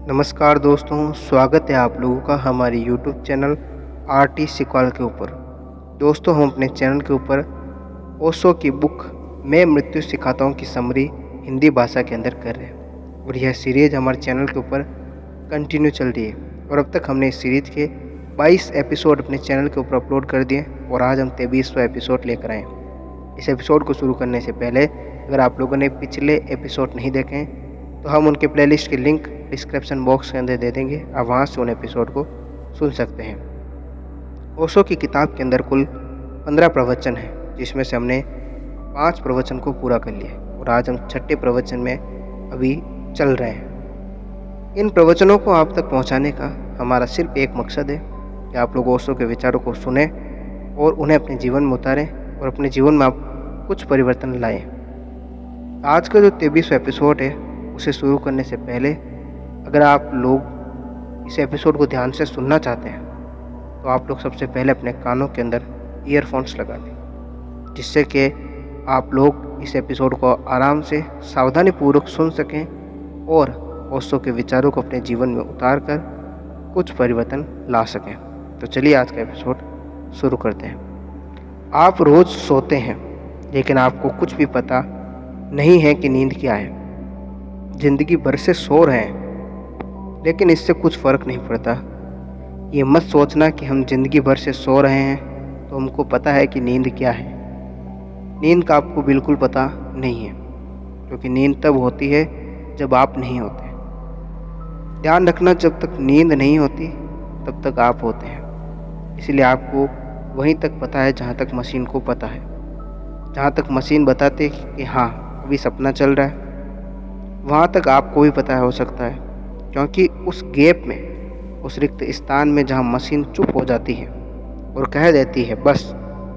नमस्कार दोस्तों, स्वागत है आप लोगों का हमारे यूट्यूब चैनल आरटी सिक्वाल के ऊपर। दोस्तों, हम अपने चैनल के ऊपर ओशो की बुक मैं मृत्यु सिखाता हूँ की समरी हिंदी भाषा के अंदर कर रहे हैं और यह सीरीज़ हमारे चैनल के ऊपर कंटिन्यू चल रही है और अब तक हमने इस सीरीज़ के 22 एपिसोड अपने चैनल के ऊपर अपलोड कर दिए और आज हम 23वां एपिसोड लेकर आए। इस एपिसोड को शुरू करने से पहले अगर आप लोगों ने पिछले एपिसोड नहीं देखे तो हम उनके प्लेलिस्ट के लिंक डिस्क्रिप्शन बॉक्स के अंदर दे देंगे। आप वहाँ से उन एपिसोड को सुन सकते हैं। ओशो की किताब के अंदर कुल 15 प्रवचन हैं, जिसमें से हमने 5 प्रवचन को पूरा कर लिया और आज हम 6ठे प्रवचन में अभी चल रहे हैं। इन प्रवचनों को आप तक पहुँचाने का हमारा सिर्फ एक मकसद है कि आप लोग ओशो के विचारों को सुने और उन्हें अपने जीवन में उतारें और अपने जीवन में आप कुछ परिवर्तन लाएं। आज का जो 23वां एपिसोड है उसे शुरू करने से पहले अगर आप लोग इस एपिसोड को ध्यान से सुनना चाहते हैं तो आप लोग सबसे पहले अपने कानों के अंदर ईयरफोन्स लगा दें, जिससे कि आप लोग इस एपिसोड को आराम से सावधानीपूर्वक सुन सकें और ओशो के विचारों को अपने जीवन में उतार कर कुछ परिवर्तन ला सकें। तो चलिए आज का एपिसोड शुरू करते हैं। आप रोज़ सोते हैं लेकिन आपको कुछ भी पता नहीं है कि नींद क्या है। ज़िंदगी भर से सो रहे हैं लेकिन इससे कुछ फ़र्क नहीं पड़ता। ये मत सोचना कि हम ज़िंदगी भर से सो रहे हैं तो हमको पता है कि नींद क्या है। नींद का आपको बिल्कुल पता नहीं है, क्योंकि नींद तब होती है जब आप नहीं होते। ध्यान रखना, जब तक नींद नहीं होती तब तक आप होते हैं। इसलिए आपको वहीं तक पता है जहाँ तक मशीन को पता है। जहाँ तक मशीन बताते कि हाँ अभी सपना चल रहा है, वहाँ तक आपको भी पता हो सकता है, क्योंकि उस गैप में, उस रिक्त स्थान में जहाँ मशीन चुप हो जाती है और कह देती है बस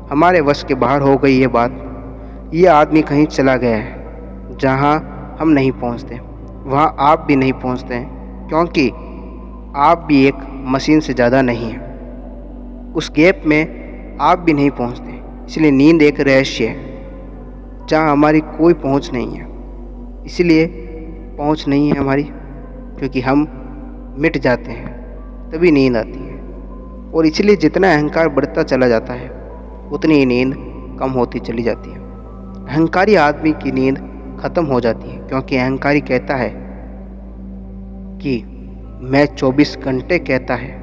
हमारे वश के बाहर हो गई ये बात, ये आदमी कहीं चला गया है जहाँ हम नहीं पहुँचते, वहाँ आप भी नहीं पहुँचते हैं, क्योंकि आप भी एक मशीन से ज़्यादा नहीं हैं। उस गैप में आप भी नहीं पहुँचते। इसलिए नींद एक रहस्य है जहाँ हमारी कोई पहुँच नहीं है। इसलिए पहुँच नहीं है हमारी, क्योंकि हम मिट जाते हैं तभी नींद आती है। और इसलिए जितना अहंकार बढ़ता चला जाता है उतनी ही नींद कम होती चली जाती है। अहंकारी आदमी की नींद ख़त्म हो जाती है, क्योंकि अहंकारी कहता है कि मैं 24 घंटे, कहता है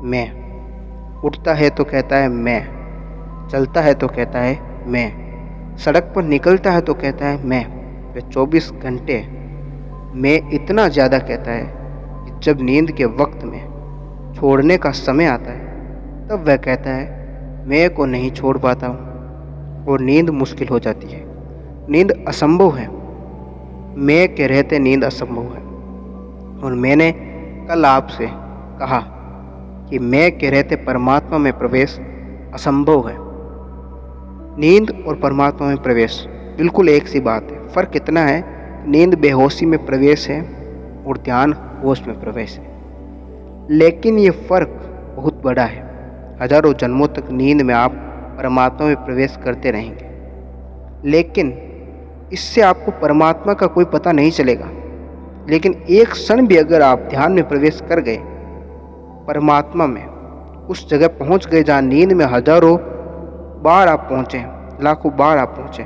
मैं, उठता है तो कहता है मैं, चलता है तो कहता है मैं, सड़क पर निकलता है तो कहता है मैं। वह 24 घंटे मैं इतना ज़्यादा कहता है कि जब नींद के वक्त में छोड़ने का समय आता है तब वह कहता है मैं को नहीं छोड़ पाता हूँ और नींद मुश्किल हो जाती है। नींद असंभव है। मैं के रहते नींद असंभव है। और मैंने कल आपसे कहा कि मैं के रहते परमात्मा में प्रवेश असंभव है। नींद और परमात्मा में प्रवेश बिल्कुल एक सी बात है। फ़र्क इतना है, नींद बेहोशी में प्रवेश है और ध्यान होश में प्रवेश है। लेकिन ये फ़र्क बहुत बड़ा है। हजारों जन्मों तक नींद में आप परमात्मा में प्रवेश करते रहेंगे, लेकिन इससे आपको परमात्मा का कोई पता नहीं चलेगा। लेकिन एक क्षण भी अगर आप ध्यान में प्रवेश कर गए, परमात्मा में, उस जगह पहुंच गए जहाँ नींद में हजारों बार आप पहुँचे, लाखों बार आप पहुँचे,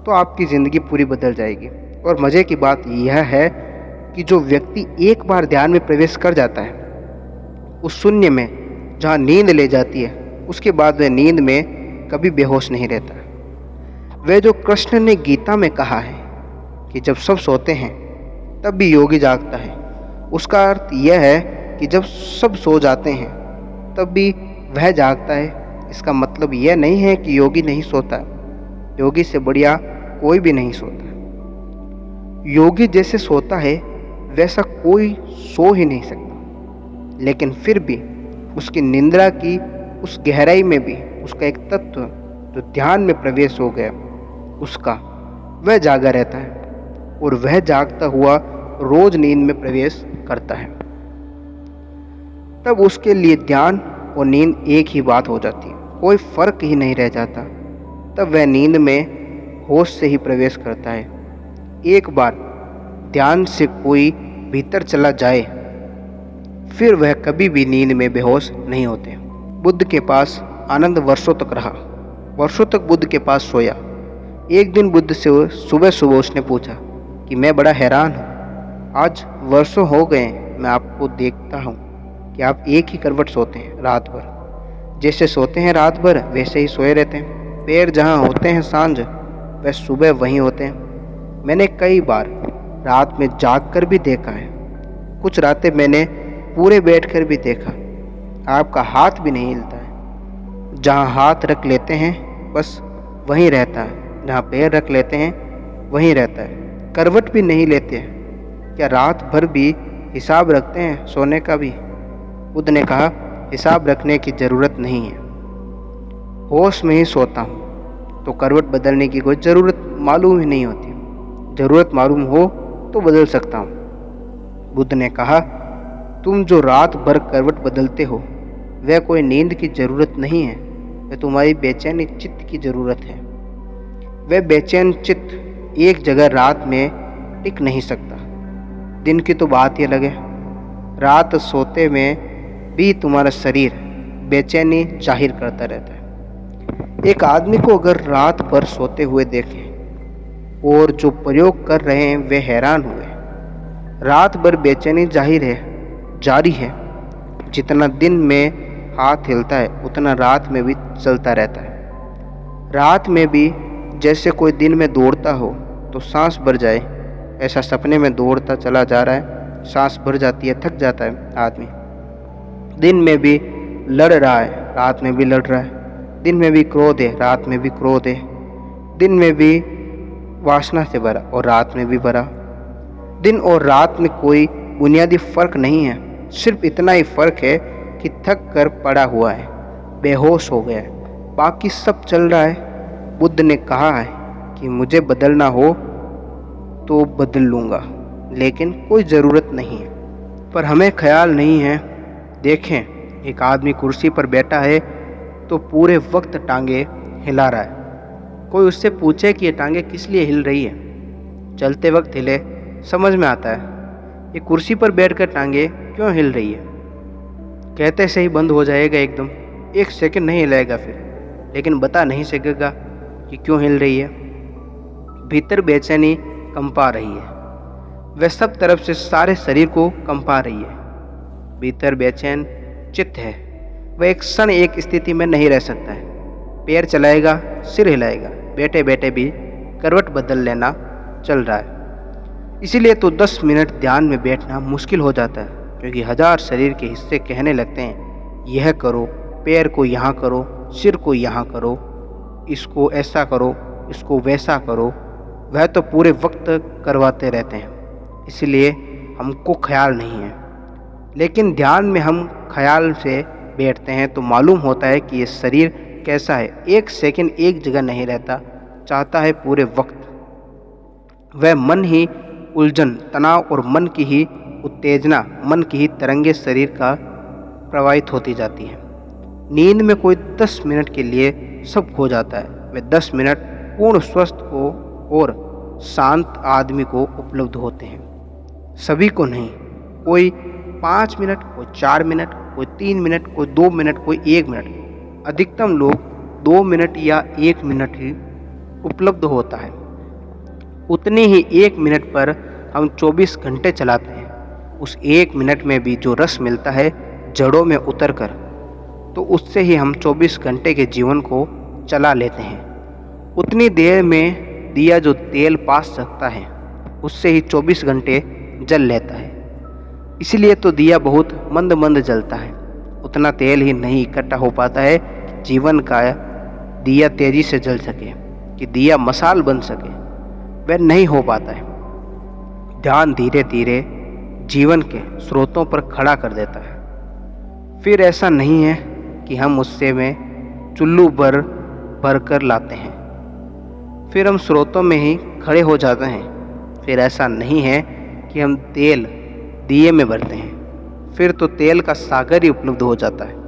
तो आपकी ज़िंदगी पूरी बदल जाएगी। और मज़े की बात यह है कि जो व्यक्ति एक बार ध्यान में प्रवेश कर जाता है, उस शून्य में जहाँ नींद ले जाती है, उसके बाद वह नींद में कभी बेहोश नहीं रहता। वह जो कृष्ण ने गीता में कहा है कि जब सब सोते हैं तब भी योगी जागता है, उसका अर्थ यह है कि जब सब सो जाते हैं तब भी वह जागता है। इसका मतलब यह नहीं है कि योगी नहीं सोता। योगी से बढ़िया कोई भी नहीं सोता। योगी जैसे सोता है वैसा कोई सो ही नहीं सकता। लेकिन फिर भी उसकी निंद्रा की उस गहराई में भी उसका एक तत्व जो ध्यान में प्रवेश हो गया, उसका वह जागा रहता है और वह जागता हुआ रोज नींद में प्रवेश करता है। तब उसके लिए ध्यान और नींद एक ही बात हो जाती है, कोई फर्क ही नहीं रह जाता। तब वह नींद में होश से ही प्रवेश करता है। एक बार ध्यान से कोई भीतर चला जाए फिर वह कभी भी नींद में बेहोश नहीं होते। बुद्ध के पास आनंद वर्षों तक रहा। वर्षों तक बुद्ध के पास सोया। एक दिन बुद्ध से सुबह सुबह उसने पूछा कि मैं बड़ा हैरान हूँ, आज वर्षों हो गए मैं आपको देखता हूँ कि आप एक ही करवट सोते हैं रात भर। जैसे सोते हैं रात भर वैसे ही सोए रहते हैं। पैर जहाँ होते हैं सांझ वह सुबह वहीं होते हैं। मैंने कई बार रात में जाग कर भी देखा है। कुछ रातें मैंने पूरे बैठकर भी देखा। आपका हाथ भी नहीं हिलता है। जहाँ हाथ रख लेते हैं बस वहीं रहता है, जहाँ पैर रख लेते हैं वहीं रहता है। करवट भी नहीं लेते हैं। क्या रात भर भी हिसाब रखते हैं सोने का भी? बुद्ध ने कहा, हिसाब रखने की ज़रूरत नहीं है। होश में ही सोता हूँ तो करवट बदलने की कोई ज़रूरत मालूम ही नहीं होती। ज़रूरत मालूम हो तो बदल सकता हूँ। बुद्ध ने कहा, तुम जो रात भर करवट बदलते हो वह कोई नींद की ज़रूरत नहीं है, वह तुम्हारी बेचैनी चित्त की ज़रूरत है। वह बेचैन चित्त एक जगह रात में टिक नहीं सकता। दिन की तो बात ही अलग है। रात सोते में भी तुम्हारा शरीर बेचैनी जाहिर करता रहता है। एक आदमी को अगर रात भर सोते हुए देखें और जो प्रयोग कर रहे हैं वे हैरान हुए। रात भर बेचैनी जारी है। जितना दिन में हाथ हिलता है उतना रात में भी चलता रहता है। रात में भी जैसे कोई दिन में दौड़ता हो तो सांस भर जाए, ऐसा सपने में दौड़ता चला जा रहा है। सांस भर जाती है, थक जाता है आदमी। दिन में भी लड़ रहा है, रात में भी लड़ रहा है। दिन में भी क्रोध है, रात में भी क्रोध है। दिन में भी वासना से भरा और रात में भी भरा। दिन और रात में कोई बुनियादी फर्क नहीं है। सिर्फ इतना ही फर्क है कि थक कर पड़ा हुआ है, बेहोश हो गया है, बाकी सब चल रहा है। बुद्ध ने कहा है कि मुझे बदलना हो तो बदल लूँगा, लेकिन कोई ज़रूरत नहीं है। पर हमें ख्याल नहीं है। देखें, एक आदमी कुर्सी पर बैठा है तो पूरे वक्त टांगे हिला रहा है। कोई उससे पूछे कि ये टांगे किस लिए हिल रही है, चलते वक्त हिले, समझ में आता है। ये कुर्सी पर बैठकर टांगे क्यों हिल रही है? कहते से ही बंद हो जाएगा एकदम, एक सेकंड नहीं हिलाएगा फिर, लेकिन बता नहीं सकेगा कि क्यों हिल रही है। भीतर बेचैनी कंपा रही है, वह सब तरफ से सारे शरीर को कंपा रही है। भीतर बेचैन चित्त है, वह एक क्षण एक स्थिति में नहीं रह सकता है। पैर चलाएगा, सिर हिलाएगा, बैठे बैठे भी करवट बदल लेना चल रहा है। इसीलिए तो 10 मिनट ध्यान में बैठना मुश्किल हो जाता है, क्योंकि 1000 शरीर के हिस्से कहने लगते हैं, यह करो, पैर को यहाँ करो, सिर को यहाँ करो, इसको ऐसा करो, इसको वैसा करो। वह तो पूरे वक्त करवाते रहते हैं, इसलिए हमको ख्याल नहीं है। लेकिन ध्यान में हम ख्याल से बैठते हैं तो मालूम होता है कि ये शरीर कैसा है, एक सेकंड एक जगह नहीं रहता, चाहता है पूरे वक्त। वह मन ही उलझन, तनाव और मन की ही उत्तेजना, मन की ही तरंगे शरीर का प्रवाहित होती जाती है। नींद में कोई 10 मिनट के लिए सब खो जाता है। वे 10 मिनट पूर्ण स्वस्थ को और शांत आदमी को उपलब्ध होते हैं। सभी को नहीं, कोई 5 मिनट, कोई 4 मिनट, कोई 3 मिनट, कोई 2 मिनट, कोई 1 मिनट। अधिकतम लोग 2 मिनट या 1 मिनट ही उपलब्ध होता है। उतनी ही 1 मिनट पर हम 24 घंटे चलाते हैं। उस 1 मिनट में भी जो रस मिलता है जड़ों में उतर कर, तो उससे ही हम 24 घंटे के जीवन को चला लेते हैं। उतनी देर में दिया जो तेल पा सकता है उससे ही 24 घंटे जल लेता है। इसलिए तो दिया बहुत मंद मंद जलता है। उतना तेल ही नहीं इकट्ठा हो पाता है कि जीवन का दिया तेजी से जल सके, कि दिया मसाल बन सके, वह नहीं हो पाता है। ध्यान धीरे धीरे जीवन के स्रोतों पर खड़ा कर देता है। फिर ऐसा नहीं है कि हम उससे में चुल्लू भर कर लाते हैं, फिर हम स्रोतों में ही खड़े हो जाते हैं। फिर ऐसा नहीं है कि हम तेल दिए में भरते हैं, फिर तो तेल का सागर ही उपलब्ध हो जाता है।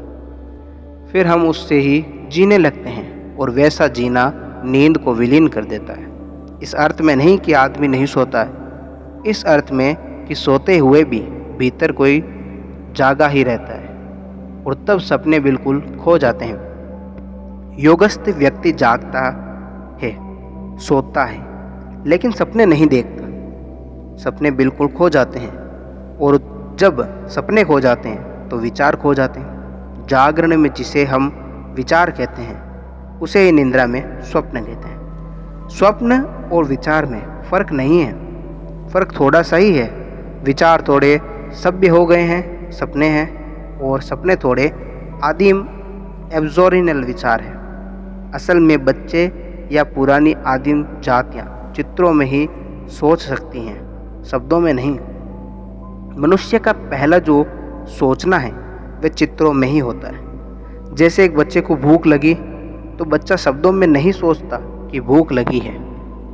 फिर हम उससे ही जीने लगते हैं और वैसा जीना नींद को विलीन कर देता है। इस अर्थ में नहीं कि आदमी नहीं सोता है, इस अर्थ में कि सोते हुए भी भीतर कोई जागा ही रहता है और तब सपने बिल्कुल खो जाते हैं। योगस्थ व्यक्ति जागता है, सोता है, लेकिन सपने नहीं देखता। सपने बिल्कुल खो जाते हैं और जब सपने खो जाते हैं तो विचार खो जाते हैं। जागरण में जिसे हम विचार कहते हैं उसे ही निद्रा में स्वप्न कहते हैं। स्वप्न और विचार में फर्क नहीं है, फर्क थोड़ा सा ही है। विचार थोड़े सभ्य हो गए हैं, सपने हैं, और सपने थोड़े आदिम एब्जोरिनल विचार हैं। असल में बच्चे या पुरानी आदिम जातियाँ चित्रों में ही सोच सकती हैं, शब्दों में नहीं। मनुष्य का पहला जो सोचना है वह चित्रों में ही होता है। जैसे एक बच्चे को भूख लगी तो बच्चा शब्दों में नहीं सोचता कि भूख लगी है।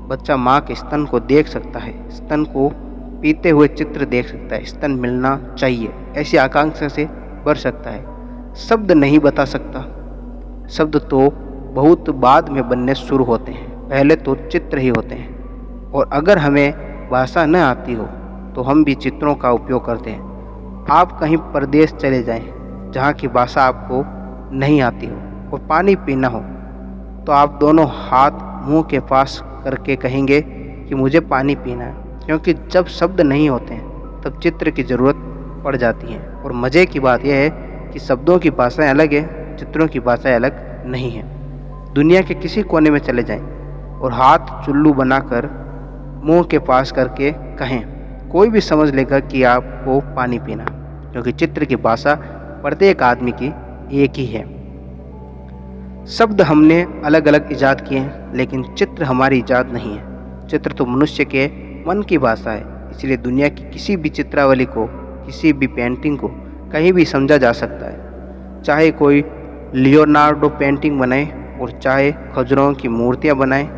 बच्चा माँ के स्तन को देख सकता है, स्तन को पीते हुए चित्र देख सकता है, स्तन मिलना चाहिए ऐसी आकांक्षा से भर सकता है। शब्द नहीं बता सकता। शब्द तो बहुत बाद में बनने शुरू होते हैं, पहले तो चित्र ही होते हैं। और अगर हमें भाषा न आती हो तो हम भी चित्रों का उपयोग करते हैं। आप कहीं परदेश चले जाएं जहाँ की भाषा आपको नहीं आती हो और पानी पीना हो तो आप दोनों हाथ मुंह के पास करके कहेंगे कि मुझे पानी पीना है, क्योंकि जब शब्द नहीं होते हैं तब चित्र की ज़रूरत पड़ जाती है। और मज़े की बात यह है कि शब्दों की भाषाएं अलग है, चित्रों की भाषाएं अलग नहीं है। दुनिया के किसी कोने में चले जाएं और हाथ चुल्लू बनाकर मुंह के पास करके कहें, कोई भी समझ लेगा कि आपको पानी पीना, क्योंकि चित्र की भाषा प्रत्येक आदमी की एक ही है। शब्द हमने अलग अलग ईजाद किए हैं, लेकिन चित्र हमारी ईजाद नहीं है। चित्र तो मनुष्य के मन की भाषा है। इसलिए दुनिया की किसी भी चित्रावली को, किसी भी पेंटिंग को कहीं भी समझा जा सकता है। चाहे कोई लियोनार्डो पेंटिंग बनाए और चाहे खजुराहों की मूर्तियाँ बनाए,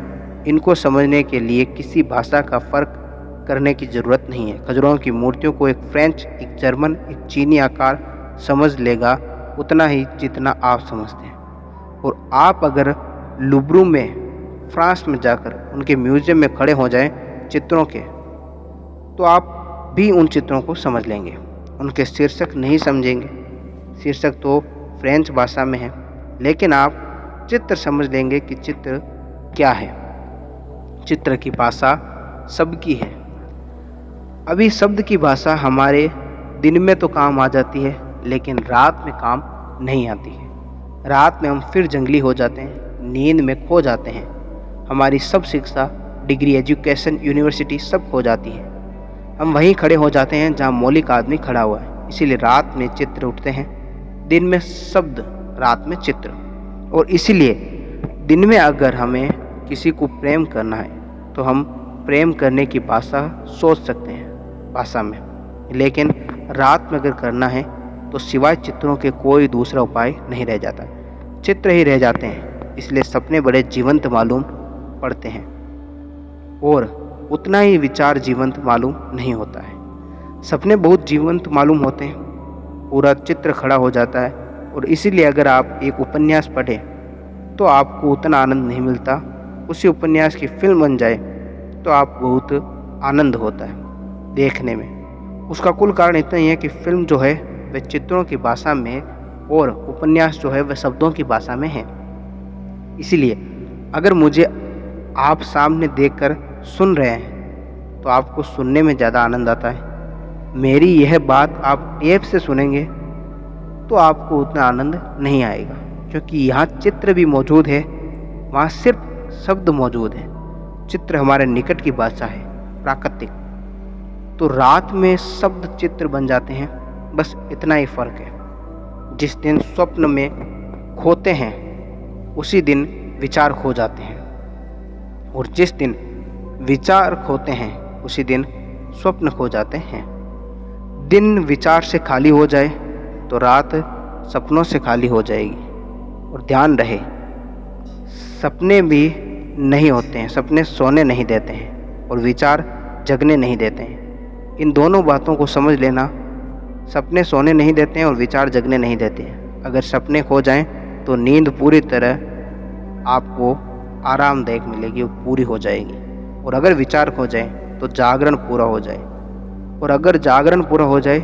इनको समझने के लिए किसी भाषा का फ़र्क करने की ज़रूरत नहीं है। खजुराहों की मूर्तियों को एक फ्रेंच, एक जर्मन, एक चीनी आकार समझ लेगा उतना ही जितना आप समझते हैं। और आप अगर लुब्रू में, फ्रांस में जाकर उनके म्यूज़ियम में खड़े हो जाएं चित्रों के, तो आप भी उन चित्रों को समझ लेंगे। उनके शीर्षक नहीं समझेंगे, शीर्षक तो फ्रेंच भाषा में है, लेकिन आप चित्र समझ लेंगे कि चित्र क्या है। चित्र की भाषा सबकी है। अभी शब्द की भाषा हमारे दिन में तो काम आ जाती है, लेकिन रात में काम नहीं आती है। रात में हम फिर जंगली हो जाते हैं, नींद में खो जाते हैं। हमारी सब शिक्षा, डिग्री, एजुकेशन, यूनिवर्सिटी सब खो जाती है। हम वहीं खड़े हो जाते हैं जहाँ मौलिक आदमी खड़ा हुआ है। इसीलिए रात में चित्र उठते हैं, दिन में शब्द, रात में चित्र। और इसीलिए दिन में अगर हमें किसी को प्रेम करना है तो हम प्रेम करने की भाषा सोच सकते हैं भाषा में, लेकिन रात में अगर करना है तो सिवाय चित्रों के कोई दूसरा उपाय नहीं रह जाता, चित्र ही रह जाते हैं। इसलिए सपने बड़े जीवंत मालूम पड़ते हैं और उतना ही विचार जीवंत मालूम नहीं होता है। सपने बहुत जीवंत मालूम होते हैं, पूरा चित्र खड़ा हो जाता है। और इसीलिए अगर आप एक उपन्यास पढ़ें तो आपको उतना आनंद नहीं मिलता। उसी उपन्यास की फिल्म बन जाए तो आप बहुत आनंद होता है देखने में। उसका कुल कारण इतना ही है कि फिल्म जो है वह चित्रों की भाषा में और उपन्यास जो है वह शब्दों की भाषा में है। इसीलिए अगर मुझे आप सामने देखकर सुन रहे हैं तो आपको सुनने में ज़्यादा आनंद आता है। मेरी यह बात आप टेप से सुनेंगे तो आपको उतना आनंद नहीं आएगा, क्योंकि यहाँ चित्र भी मौजूद है, वहाँ सिर्फ शब्द मौजूद है। चित्र हमारे निकट की भाषा है, प्राकृतिक। तो रात में शब्द चित्र बन जाते हैं, बस इतना ही फ़र्क है। जिस दिन स्वप्न में खोते हैं उसी दिन विचार खो जाते हैं, और जिस दिन विचार खोते हैं उसी दिन स्वप्न खो जाते हैं। दिन विचार से खाली हो जाए तो रात सपनों से खाली हो जाएगी। और ध्यान रहे, सपने भी नहीं होते हैं, सपने सोने नहीं देते हैं और विचार जगने नहीं देते हैं। इन दोनों बातों को समझ लेना। सपने सोने नहीं देते हैं और विचार जगने नहीं देते हैं। अगर सपने खो जाएं तो नींद पूरी तरह आपको आरामदायक मिलेगी, वो पूरी हो जाएगी। और अगर विचार खो जाए तो जागरण पूरा हो जाए, और अगर जागरण पूरा हो जाए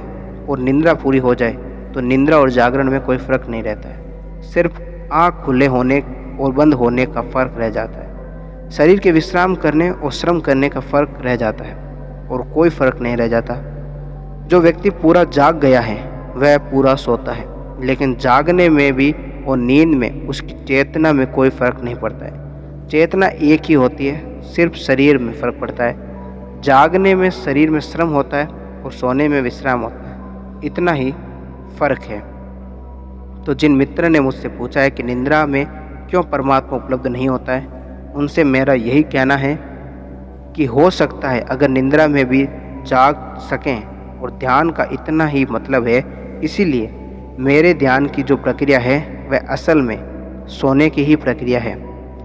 और निद्रा पूरी हो जाए तो निद्रा और जागरण में कोई फ़र्क नहीं रहता है। सिर्फ आँख खुले होने और बंद होने का फ़र्क रह जाता है। शरीर के विश्राम करने और श्रम करने का फ़र्क रह जाता है और कोई फ़र्क नहीं रह जाता। जो व्यक्ति पूरा जाग गया है वह पूरा सोता है, लेकिन जागने में भी और नींद में उसकी चेतना में कोई फ़र्क नहीं पड़ता है। चेतना एक ही होती है, सिर्फ शरीर में फ़र्क पड़ता है। जागने में शरीर में श्रम होता है और सोने में विश्राम होता है, इतना ही फ़र्क है। तो जिन मित्र ने मुझसे पूछा है कि निद्रा में क्यों परमात्मा उपलब्ध नहीं होता है, उनसे मेरा यही कहना है कि हो सकता है अगर निद्रा में भी जाग सकें और ध्यान का इतना ही मतलब है, इसीलिए मेरे ध्यान की जो प्रक्रिया है वह असल में सोने की ही प्रक्रिया है,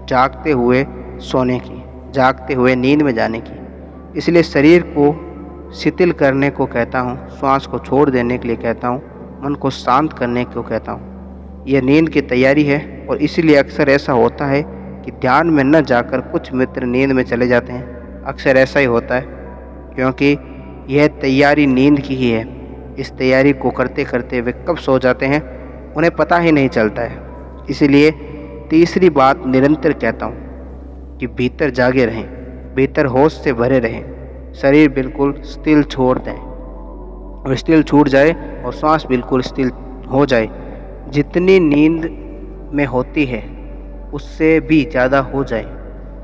जागते हुए सोने की, जागते हुए नींद में जाने की। इसलिए शरीर को शिथिल करने को कहता हूँ, श्वास को छोड़ देने के लिए कहता हूँ, मन को शांत करने को कहता हूँ। यह नींद की तैयारी है और इसीलिए अक्सर ऐसा होता है कि ध्यान में न जाकर कुछ मित्र नींद में चले जाते हैं। अक्सर ऐसा ही होता है क्योंकि यह तैयारी नींद की ही है। इस तैयारी को करते करते वे कब सो जाते हैं उन्हें पता ही नहीं चलता है। इसलिए तीसरी बात निरंतर कहता हूँ कि भीतर जागे रहें, भीतर होश से भरे रहें। शरीर बिल्कुल स्थिर छोड़ दें और स्थिर छूट जाए और श्वास बिल्कुल स्थिर हो जाए। जितनी नींद में होती है उससे भी ज़्यादा हो जाए,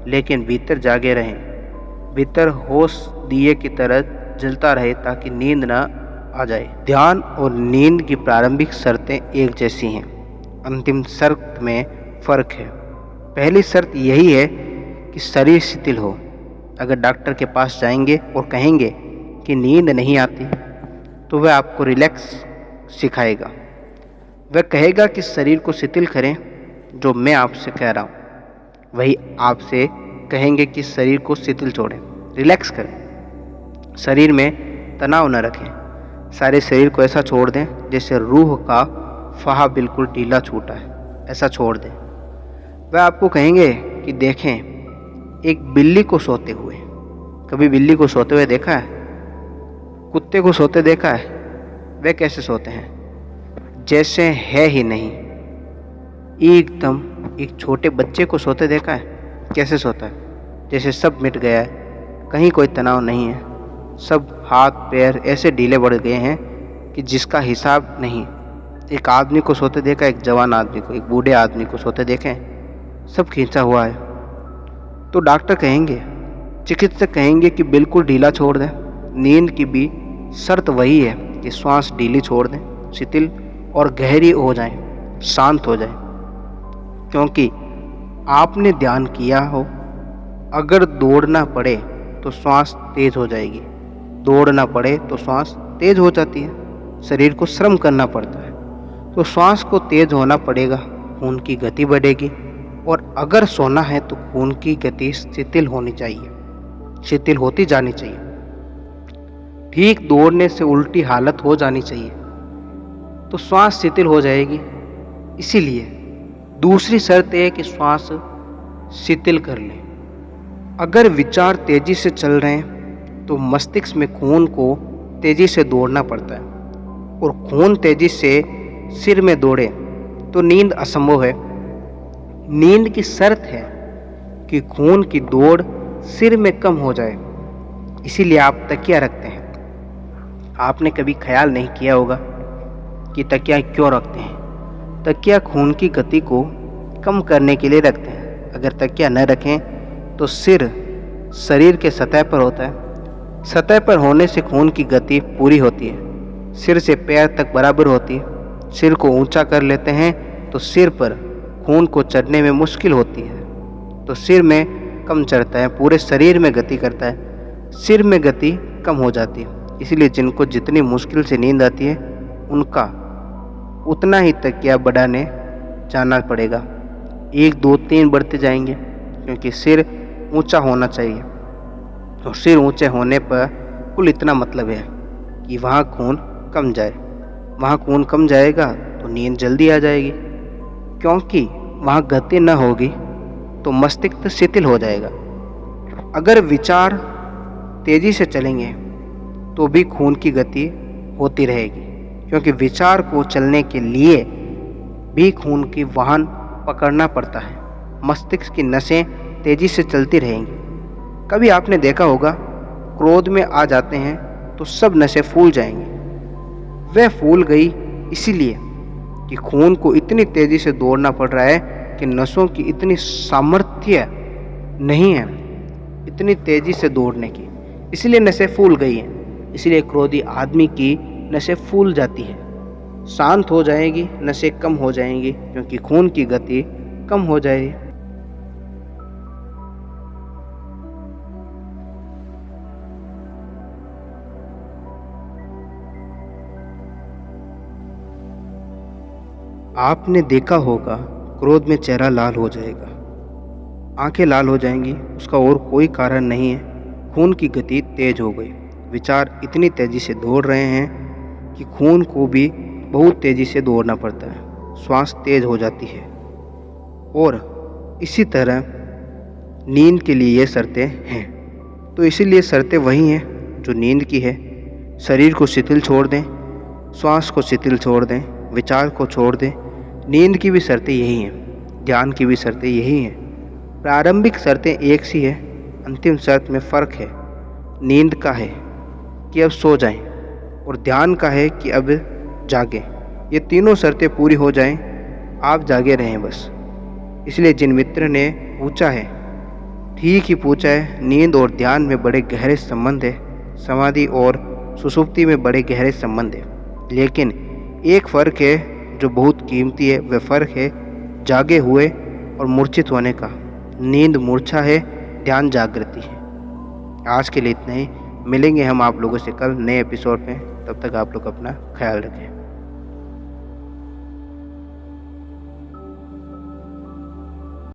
लेकिन भीतर जागे रहें। भीतर होश दिए की तरह जलता रहे ताकि नींद ना आ जाए। ध्यान और नींद की प्रारंभिक शर्तें एक जैसी हैं, अंतिम शर्त में फ़र्क है। पहली शर्त यही है कि शरीर शिथिल हो। अगर डॉक्टर के पास जाएंगे और कहेंगे कि नींद नहीं आती तो वह आपको रिलैक्स सिखाएगा। वह कहेगा कि शरीर को शिथिल करें, जो मैं आपसे कह रहा हूँ वही आपसे कहेंगे कि शरीर को शिथिल छोड़ें, रिलैक्स करें, शरीर में तनाव न रखें। सारे शरीर को ऐसा छोड़ दें जैसे रूह का फाहा बिल्कुल ढीला छूटा है, ऐसा छोड़ दें। वह आपको कहेंगे कि देखें एक बिल्ली को सोते हुए। कभी बिल्ली को सोते हुए देखा है? कुत्ते को सोते देखा है? वे कैसे सोते हैं? जैसे है ही नहीं, एकदम। एक छोटे बच्चे को सोते देखा है? कैसे सोता है? जैसे सब मिट गया है, कहीं कोई तनाव नहीं है, सब हाथ पैर ऐसे ढीले पड़ गए हैं कि जिसका हिसाब नहीं। एक आदमी को सोते देखा, एक जवान आदमी को, एक बूढ़े आदमी को सोते देखें, सब खींचा हुआ है। तो डॉक्टर कहेंगे, चिकित्सक कहेंगे कि बिल्कुल ढीला छोड़ दें। नींद की भी शर्त वही है कि श्वास ढीली छोड़ दें, शिथिल और गहरी हो जाए, शांत हो जाए। क्योंकि आपने ध्यान किया हो, अगर दौड़ना पड़े तो श्वास तेज हो जाएगी, दौड़ना पड़े तो श्वास तेज हो जाती है। शरीर को श्रम करना पड़ता है तो श्वास को तेज होना पड़ेगा, खून की गति बढ़ेगी। और अगर सोना है तो खून की गति शिथिल होनी चाहिए, शिथिल होती जानी चाहिए। ठीक दौड़ने से उल्टी हालत हो जानी चाहिए तो श्वास शिथिल हो जाएगी। इसीलिए दूसरी शर्त है कि श्वास शिथिल कर लें। अगर विचार तेजी से चल रहे हैं तो मस्तिष्क में खून को तेजी से दौड़ना पड़ता है, और खून तेजी से सिर में दौड़े तो नींद असंभव है। नींद की शर्त है कि खून की दौड़ सिर में कम हो जाए। इसीलिए आप तकिया रखते हैं। आपने कभी ख्याल नहीं किया होगा कि तकिया क्यों रखते हैं। तकिया खून की गति को कम करने के लिए रखते हैं। अगर तकिया न रखें तो सिर शरीर के सतह पर होता है। सतह पर होने से खून की गति पूरी होती है, सिर से पैर तक बराबर होती है। सिर को ऊंचा कर लेते हैं तो सिर पर खून को चढ़ने में मुश्किल होती है, तो सिर में कम चढ़ता है, पूरे शरीर में गति करता है, सिर में गति कम हो जाती है। इसलिए जिनको जितनी मुश्किल से नींद आती है उनका उतना ही तकिया बढ़ाने जाना पड़ेगा। 1 2 3 बढ़ते जाएंगे, क्योंकि सिर ऊंचा होना चाहिए। और सिर ऊंचे होने पर कुल इतना मतलब है कि वहाँ खून कम जाए। वहाँ खून कम जाएगा तो नींद जल्दी आ जाएगी, क्योंकि वहाँ गति न होगी तो मस्तिष्क शिथिल हो जाएगा। अगर विचार तेजी से चलेंगे तो भी खून की गति होती रहेगी। क्योंकि विचार को चलने के लिए भी खून की वाहन पकड़ना पड़ता है। मस्तिष्क की नसें तेजी से चलती रहेंगी। कभी आपने देखा होगा, क्रोध में आ जाते हैं तो सब नसें फूल जाएंगी। वह फूल गई इसीलिए कि खून को इतनी तेजी से दौड़ना पड़ रहा है कि नसों की इतनी सामर्थ्य नहीं है इतनी तेजी से दौड़ने की, इसलिए नसें फूल गई हैं। इसलिए क्रोधी आदमी की नसें फूल जाती है, शांत हो जाएगी, नसें कम हो जाएंगी क्योंकि खून की गति कम हो जाएगी। आपने देखा होगा, क्रोध में चेहरा लाल हो जाएगा, आंखें लाल हो जाएंगी। उसका और कोई कारण नहीं है, खून की गति तेज हो गई। विचार इतनी तेजी से दौड़ रहे हैं कि खून को भी बहुत तेजी से दौड़ना पड़ता है, श्वास तेज हो जाती है। और इसी तरह नींद के लिए ये शर्तें हैं। तो इसीलिए शर्तें वही हैं जो नींद की है। शरीर को शिथिल छोड़ दें, श्वास को शिथिल छोड़ दें, विचार को छोड़ दें। नींद की भी शर्तें यही हैं, ध्यान की भी शर्तें यही हैं। प्रारंभिक शर्तें एक सी है, अंतिम शर्त में फ़र्क है। नींद का है कि अब सो जाएं और ध्यान का है कि अब जागें। ये तीनों शर्तें पूरी हो जाएं, आप जागे रहें बस। इसलिए जिन मित्र ने पूछा है, ठीक ही पूछा है, नींद और ध्यान में बड़े गहरे संबंध है, समाधि और सुषुप्ति में बड़े गहरे संबंध है। लेकिन एक फ़र्क है जो बहुत कीमती है, वह फ़र्क है जागे हुए और मूर्छित होने का। नींद मूर्छा है, ध्यान जागृति है। आज के लिए इतना ही। मिलेंगे हम आप लोगों से कल नए एपिसोड में। तब तक आप लोग अपना ख्याल रखें।